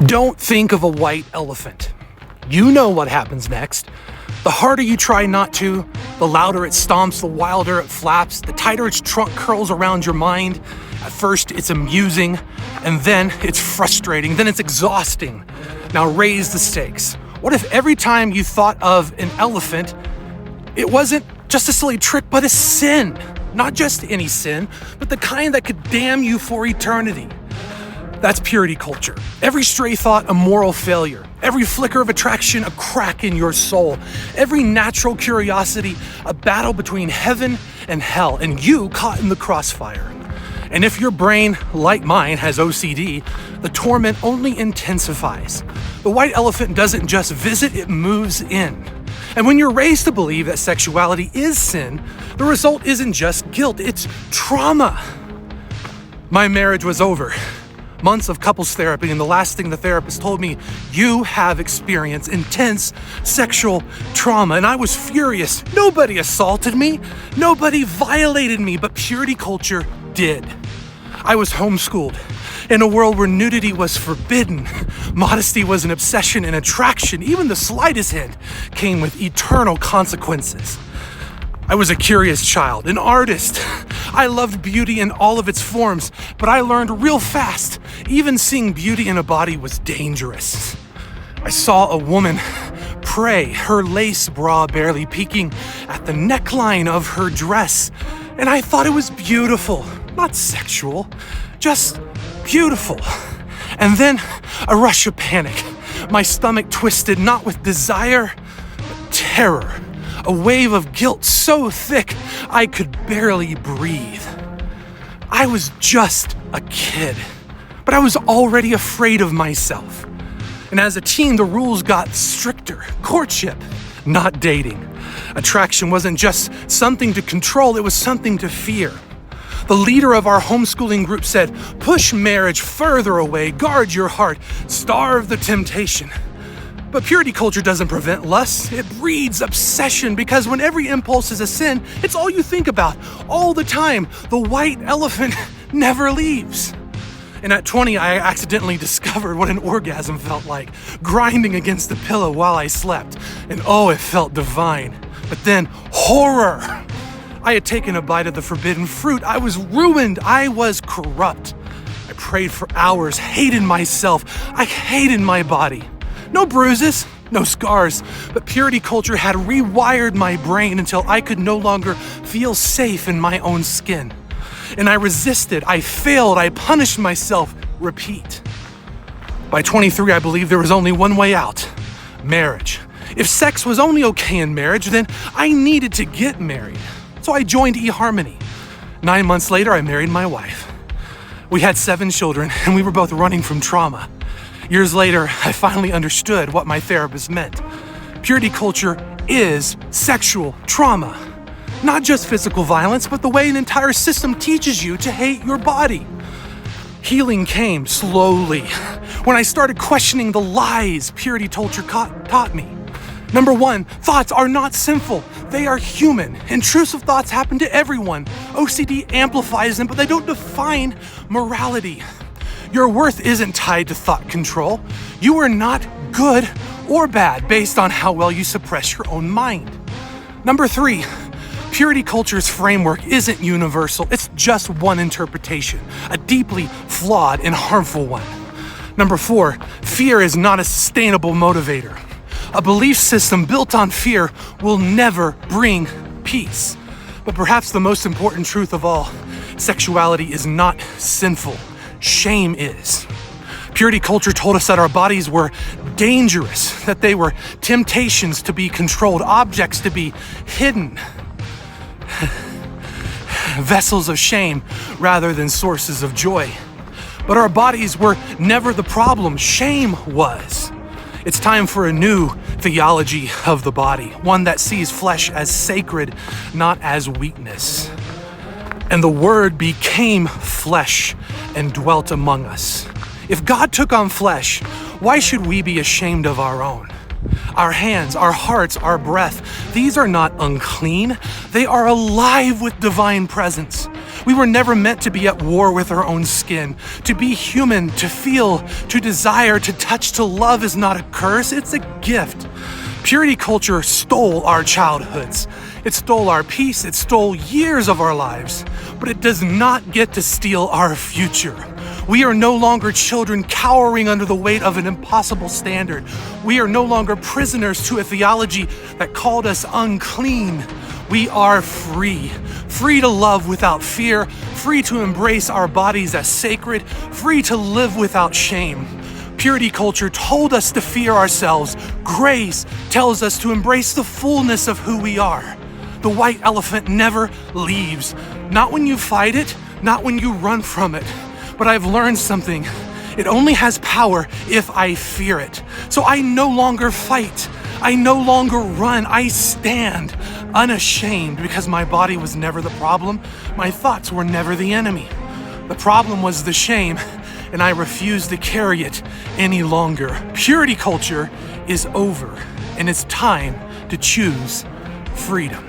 Don't think of a white elephant. You know what happens next. The harder you try not to, the louder it stomps, the wilder it flaps, the tighter its trunk curls around your mind. At first, it's amusing, and then it's frustrating, then it's exhausting. Now raise the stakes. What if every time you thought of an elephant, it wasn't just a silly trick, but a sin? Not just any sin, but the kind that could damn you for eternity. That's purity culture. Every stray thought, a moral failure. Every flicker of attraction, a crack in your soul. Every natural curiosity, a battle between heaven and hell, and you caught in the crossfire. And if your brain, like mine, has OCD, the torment only intensifies. The white elephant doesn't just visit, it moves in. And when you're raised to believe that sexuality is sin, the result isn't just guilt, it's trauma. My marriage was over. Months of couples therapy, and the last thing the therapist told me, you have experienced intense sexual trauma. And I was furious. Nobody assaulted me. Nobody violated me, but purity culture did. I was homeschooled in a world where nudity was forbidden. Modesty was an obsession, and attraction, even the slightest hint, came with eternal consequences. I was a curious child, an artist. I loved beauty in all of its forms, but I learned real fast, even seeing beauty in a body was dangerous. I saw a woman pray, her lace bra barely peeking at the neckline of her dress, and I thought it was beautiful, not sexual, just beautiful. And then a rush of panic. My stomach twisted, not with desire, but terror. A wave of guilt so thick I could barely breathe. I was just a kid, but I was already afraid of myself. And as a teen, the rules got stricter. Courtship, not dating. Attraction wasn't just something to control, it was something to fear. The leader of our homeschooling group said, push marriage further away, guard your heart, starve the temptation. But purity culture doesn't prevent lust, it breeds obsession, because when every impulse is a sin, it's all you think about, all the time. The white elephant never leaves. And at 20, I accidentally discovered what an orgasm felt like, grinding against the pillow while I slept. And oh, it felt divine. But then, horror! I had taken a bite of the forbidden fruit. I was ruined. I was corrupt. I prayed for hours, hated myself. I hated my body. No bruises, no scars, but purity culture had rewired my brain until I could no longer feel safe in my own skin. And I resisted, I failed, I punished myself. Repeat. By 23, I believed there was only one way out: marriage. If sex was only okay in marriage, then I needed to get married. So I joined eHarmony. 9 months later, I married my wife. We had 7 children, and we were both running from trauma. Years later, I finally understood what my therapist meant. Purity culture is sexual trauma. Not just physical violence, but the way an entire system teaches you to hate your body. Healing came slowly when I started questioning the lies purity culture taught me. Number 1, thoughts are not sinful. They are human. Intrusive thoughts happen to everyone. OCD amplifies them, but they don't define morality. Your worth isn't tied to thought control. You are not good or bad based on how well you suppress your own mind. Number 3, purity culture's framework isn't universal. It's just one interpretation, a deeply flawed and harmful one. Number 4, fear is not a sustainable motivator. A belief system built on fear will never bring peace. But perhaps the most important truth of all, sexuality is not sinful. Shame is. Purity culture told us that our bodies were dangerous, that they were temptations to be controlled, objects to be hidden, vessels of shame rather than sources of joy. But our bodies were never the problem, shame was. It's time for a new theology of the body, one that sees flesh as sacred, not as weakness. And the Word became flesh and dwelt among us. If God took on flesh, why should we be ashamed of our own? Our hands, our hearts, our breath, these are not unclean. They are alive with divine presence. We were never meant to be at war with our own skin. To be human, to feel, to desire, to touch, to love is not a curse, it's a gift. Purity culture stole our childhoods. It stole our peace, it stole years of our lives, but it does not get to steal our future. We are no longer children cowering under the weight of an impossible standard. We are no longer prisoners to a theology that called us unclean. We are free. Free to love without fear, free to embrace our bodies as sacred, free to live without shame. Purity culture told us to fear ourselves. Grace tells us to embrace the fullness of who we are. The white elephant never leaves. Not when you fight it, not when you run from it. But I've learned something. It only has power if I fear it. So I no longer fight. I no longer run. I stand unashamed because my body was never the problem. My thoughts were never the enemy. The problem was the shame, and I refused to carry it any longer. Purity culture is over, and it's time to choose freedom.